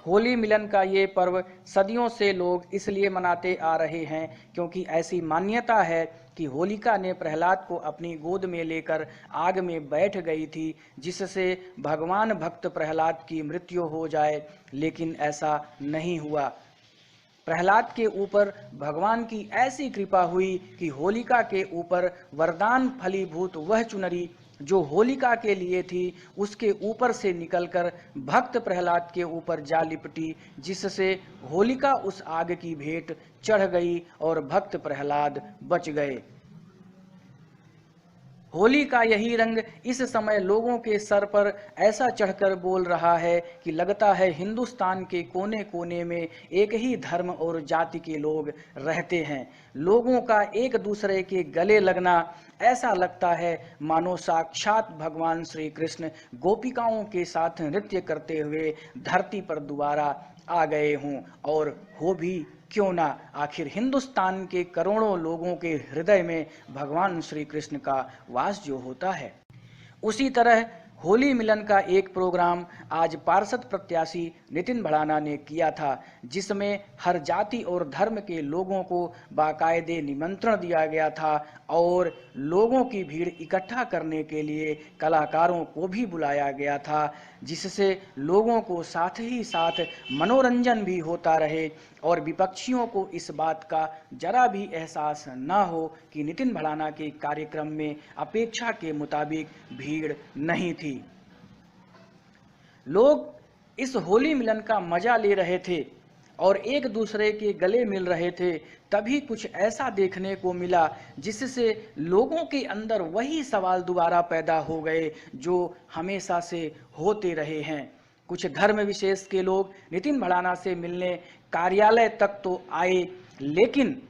होली मिलन का ये पर्व सदियों से लोग इसलिए मनाते आ रहे हैं क्योंकि ऐसी मान्यता है कि होलिका ने प्रहलाद को अपनी गोद में लेकर आग में बैठ गई थी, जिससे भगवान भक्त प्रहलाद की मृत्यु हो जाए, लेकिन ऐसा नहीं हुआ। प्रहलाद के ऊपर भगवान की ऐसी कृपा हुई कि होलिका के ऊपर वरदान फलीभूत वह चुनरी जो होलिका के लिए थी उसके ऊपर से निकलकर भक्त प्रहलाद के ऊपर जा लिपटी, जिससे होलिका उस आग की भेंट चढ़ गई और भक्त प्रहलाद बच गए। होली का यही रंग इस समय लोगों के सर पर ऐसा चढ़कर बोल रहा है कि लगता है हिंदुस्तान के कोने कोने में एक ही धर्म और जाति के लोग रहते हैं। लोगों का एक दूसरे के गले लगना ऐसा लगता है मानो साक्षात भगवान श्री कृष्ण गोपिकाओं के साथ नृत्य करते हुए धरती पर दोबारा आ गए हों, और हो भी क्यों ना, आखिर हिंदुस्तान के करोड़ों लोगों के हृदय में भगवान श्री कृष्ण का वास जो होता है। उसी तरह होली मिलन का एक प्रोग्राम आज पार्षद प्रत्याशी नितिन भड़ाना ने किया था, जिसमें हर जाति और धर्म के लोगों को बाकायदे निमंत्रण दिया गया था और लोगों की भीड़ इकट्ठा करने के लिए कलाकारों को भी बुलाया गया था, जिससे लोगों को साथ ही साथ मनोरंजन भी होता रहे और विपक्षियों को इस बात का जरा भी एहसास न हो कि नितिन भड़ाना के कार्यक्रम में अपेक्षा के मुताबिक भीड़ नहीं थी। लोग इस होली मिलन का मजा ले रहे थे और एक दूसरे के गले मिल रहे थे, तभी कुछ ऐसा देखने को मिला जिससे लोगों के अंदर वही सवाल दोबारा पैदा हो गए जो हमेशा से होते रहे हैं। कुछ धर्म विशेष के लोग नितिन भड़ाना से मिलने कार्यालय तक तो आए, लेकिन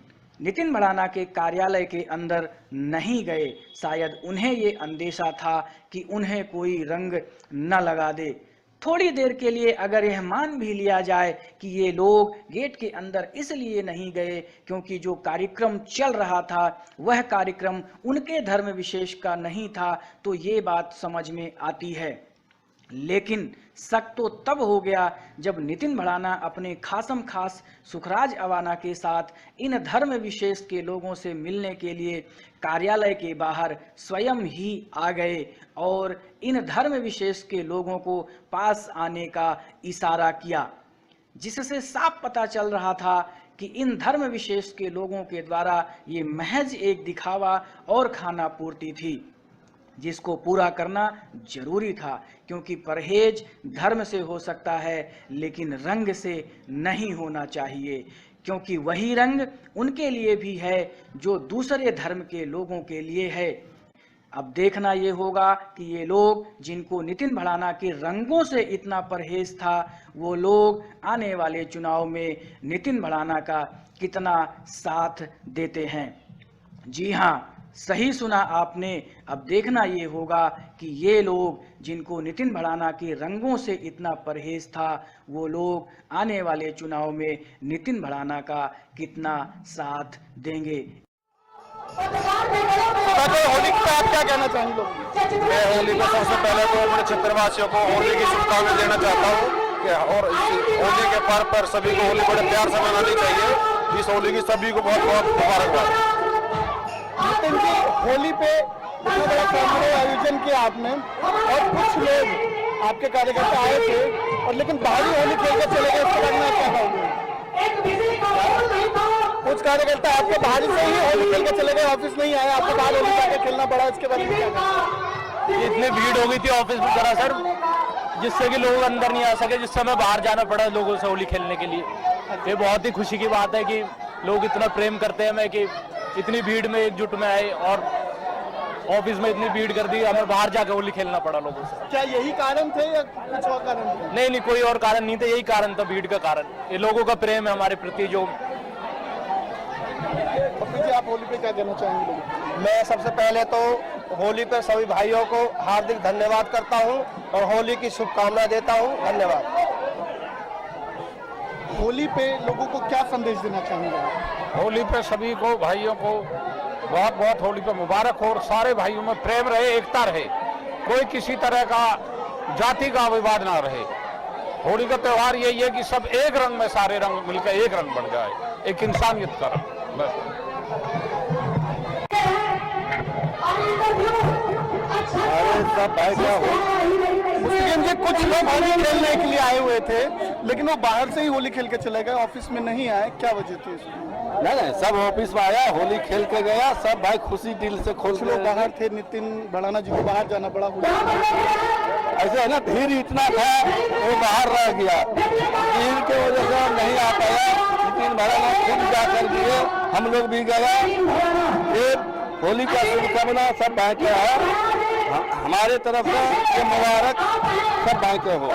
नितिन भड़ाना के कार्यालय के अंदर नहीं गए। शायद उन्हें ये अंदेशा था कि उन्हें कोई रंग न लगा दे। थोड़ी देर के लिए अगर यह मान भी लिया जाए कि ये लोग गेट के अंदर इसलिए नहीं गए क्योंकि जो कार्यक्रम चल रहा था वह कार्यक्रम उनके धर्म विशेष का नहीं था, तो ये बात समझ में आती है। लेकिन शक तो तब हो गया जब नितिन भड़ाना अपने खासम खास सुखराज अवाना के साथ इन धर्म विशेष के लोगों से मिलने के लिए कार्यालय के बाहर स्वयं ही आ गए और इन धर्म विशेष के लोगों को पास आने का इशारा किया, जिससे साफ पता चल रहा था कि इन धर्म विशेष के लोगों के द्वारा ये महज एक दिखावा और खाना पूर्ति थी, जिसको पूरा करना जरूरी था, क्योंकि परहेज धर्म से हो सकता है लेकिन रंग से नहीं होना चाहिए, क्योंकि वही रंग उनके लिए भी है जो दूसरे धर्म के लोगों के लिए है। अब देखना ये होगा कि ये लोग जिनको नितिन भड़ाना के रंगों से इतना परहेज था, वो लोग आने वाले चुनाव में नितिन भड़ाना का कितना साथ देते हैं। जी हाँ, सही सुना आपने। अब देखना ये होगा कि ये लोग जिनको नितिन भड़ाना के रंगों से इतना परहेज था, वो लोग आने वाले चुनाव में नितिन भड़ाना का कितना साथ देंगे। होली पर आप क्या कहना चाहेंगे? मैं होली पर सबसे पहले तो अपने क्षेत्रवासियों को होली की शुभकामनाएं देना चाहता हूँ कि और होली के पर्व पर सभी को होली बड़े प्यार से मनानी चाहिए। इस होली की सभी को बहुत बहुत मुबारकबाद। नितिन जी, होली पे इतना बड़ा समारोह आयोजन किया आपने और कुछ लोग आपके कार्यकर्ता आए थे और लेकिन बाहरी होली खेल कर चले गए, इसके बारे में क्या कहोगे? कुछ कार्यकर्ता आपके बाहर से ही होली खेल कर चले गए, ऑफिस नहीं आए, आपको बाहर होली जाकर खेलना पड़ा, इसके बारे में क्या कहोगे? इतनी भीड़ हो गई थी ऑफिस में सरासर, जिससे कि लोग अंदर नहीं आ सके, जिस समय बाहर जाना पड़ा लोगों से होली खेलने के लिए। ये बहुत ही खुशी की बात है कि लोग इतना प्रेम करते हैं, मैं कि इतनी भीड़ में एकजुट में आए और ऑफिस में इतनी भीड़ कर दी, हमें बाहर जाकर होली खेलना पड़ा लोगों से। क्या यही कारण थे या कुछ और कारण थे? नहीं, कोई और कारण नहीं था, यही कारण था, भीड़ का कारण। ये लोगों का प्रेम है हमारे प्रति। जो आप होली पे क्या कहना चाहेंगे? मैं सबसे पहले तो होली पर सभी भाइयों को हार्दिक धन्यवाद करता हूं और होली की शुभकामनाएं देता हूं। धन्यवाद। होली पे लोगों को क्या संदेश देना चाहेंगे? होली पे सभी को भाइयों को बहुत बहुत होली पे मुबारक हो और सारे भाइयों में प्रेम रहे, एकता रहे, कोई किसी तरह का जाति का विवाद ना रहे। होली का त्यौहार यही है कि सब एक रंग में सारे रंग मिलकर एक रंग बन जाए, एक इंसानियत का रंग बस। सब भाई क्या हो मुस्लिम जी कुछ लोग होली खेलने के लिए आए हुए थे, लेकिन वो बाहर से ही होली खेल के चले गए, ऑफिस में नहीं आए, क्या वजह थी इसकी? नहीं सब ऑफिस में आया, होली खेल के गया, सब भाई खुशी दिल से खोल कुछ लोग बाहर थे, नितिन भड़ाना जी को बाहर जाना पड़ा होली। ऐसे है ना, भीड़ इतना था वो बाहर रह गया, भीड़ के वजह से नहीं आ पाया। नितिन भड़ाना खुद जाकर दिए, हम लोग भी गया। ये होली का शुभकामना सब भाई के है, हमारे तरफ से ये मुबारक सब भाई के हो।